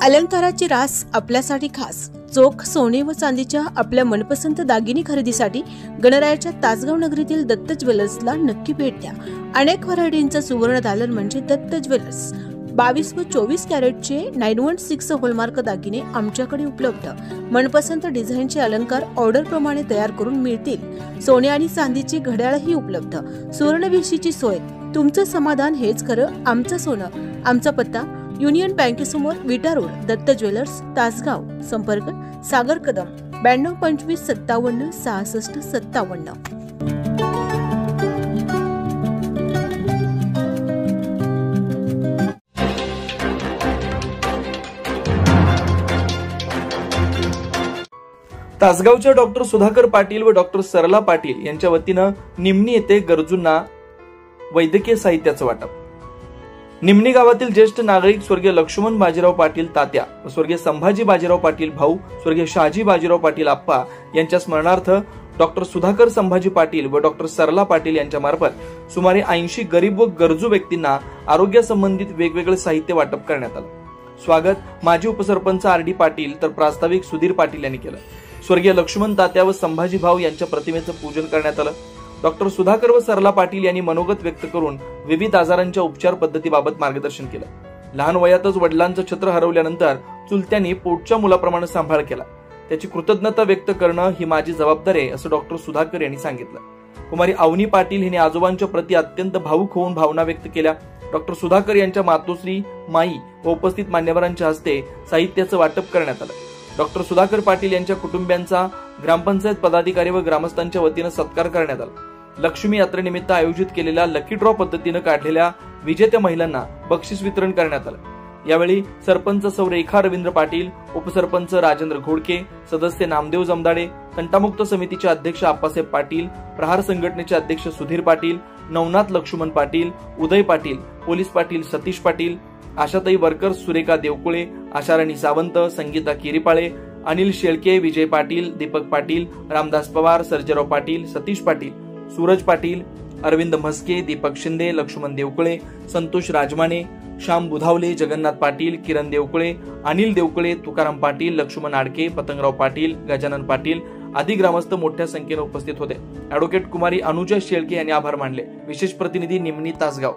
अलंकाराची रास आपल्यासाठी खास. चोख सोने व चांदीच्या आपल्या मनपसंत दागिने खरेदीसाठी गणरायाच्या तासगाव नगरीतील दत्त ज्वेलर्सला नक्की भेट द्या. अनेक व्हरायटींचं सुवर्ण दालन म्हणजे दत्त ज्वेलर्स. 22 व 24 कॅरेटचे 916 हॉलमार्क दागिने आमच्याकडे उपलब्ध. मनपसंत डिझाईनचे अलंकार ऑर्डर प्रमाणे तयार करून मिळतील. सोने आणि चांदीची घड्याळही उपलब्ध. सुवर्णवेशीची सोय. तुमचं समाधान हेच खरं आमचं सोनं. आमचा पत्ता युनियन बँकेसमोर विटा रोड, दत्त ज्वेलर्स, तासगाव. संपर्क सागर कदम 92 25 57 66 57. तासगावच्या डॉक्टर सुधाकर पाटील व डॉक्टर सरला पाटील यांच्या वतीनं निमणी येथे गरजूंना वैद्यकीय साहित्याचं वाटप. निमणी गावातील ज्येष्ठ नागरिक स्वर्गीय लक्ष्मण बाजीराव पाटील तात्या व स्वर्गीय संभाजी बाजीराव पाटील भाऊ, स्वर्गीय शहाजी बाजीराव पाटील आप्पा यांच्या स्मरणार्थ डॉक्टर सुधाकर संभाजी पाटील व डॉक्टर सरला पाटील यांच्या मार्फत सुमारे 80 गरीब व गरजू व्यक्तींना आरोग्यासंबंधित वेगवेगळे साहित्य वाटप करण्यात आलं. स्वागत माजी उपसरपंच आर डी पाटील तर प्रास्ताविक सुधीर पाटील यांनी केलं. स्वर्गीय लक्ष्मण तात्या व संभाजी भाऊ यांच्या प्रतिमेचं पूजन करण्यात आलं. डॉक्टर सुधाकर व सरला पाटील यांनी मनोगत व्यक्त करून विविध आजारांच्या उपचार पद्धतीबाबत मार्गदर्शन केलं. लहान वयातच वडिलांचं छत्र हरवल्यानंतर चुलत्यांनी पोटच्या मुलाप्रमाणे सांभाळ केला. त्याची कृतज्ञता व्यक्त करणं ही माझी जबाबदारी आहे असं डॉक्टर सुधाकर यांनी सांगितलं. कुमारी अवनी पाटील हिने आजोबांच्या प्रति अत्यंत भावुक होऊन भावना व्यक्त केल्या. डॉक्टर सुधाकर यांच्या मातोश्री माई व उपस्थित मान्यवरांच्या हस्ते साहित्याचं वाटप करण्यात आलं. डॉक्टर सुधाकर पाटील यांच्या कुटुंबियांचा ग्रामपंचायत पदाधिकारी व ग्रामस्थांच्या वतीनं सत्कार करण्यात आला. लक्ष्मी यात्रेनिमित्त आयोजित केलेल्या लकी ड्रॉ पद्धतीनं काढलेल्या विजेत्या महिलांना बक्षीस वितरण करण्यात आलं. यावेळी सरपंच सौ रेखा रवींद्र पाटील, उपसरपंच राजेंद्र घोडके, सदस्य नामदेव जमदाडे, तंटामुक्त समितीचे अध्यक्ष आप्पासाहेब पाटील, प्रहार संघटनेचे अध्यक्ष सुधीर पाटील, नवनाथ लक्ष्मण पाटील, उदय पाटील, पोलीस पाटील सतीश पाटील, आशाताई वर्कर्स सुरेखा देवकुळे, आशाराणी सावंत, संगीता किरीपाळे, अनिल शेळके, विजय पाटील, दीपक पाटील, रामदास पवार, सर्जेराव पाटील, सतीश पाटील, सूरज पाटील, अरविंद म्हस्के, दीपक शिंदे, लक्ष्मण देवकुळे, संतोष राजमाने, श्याम बुधावले, जगन्नाथ पाटील, किरण देवकुळे, अनिल देवकुळे, तुकाराम पाटील, लक्ष्मण आडके, पतंगराव पाटील, गजानन पाटील आदी ग्रामस्थ मोठ्या संख्येने उपस्थित होते. ॲडव्होकेट कुमारी अनुजा शेळके यांनी आभार मानले. विशेष प्रतिनिधी निमणी तासगाव.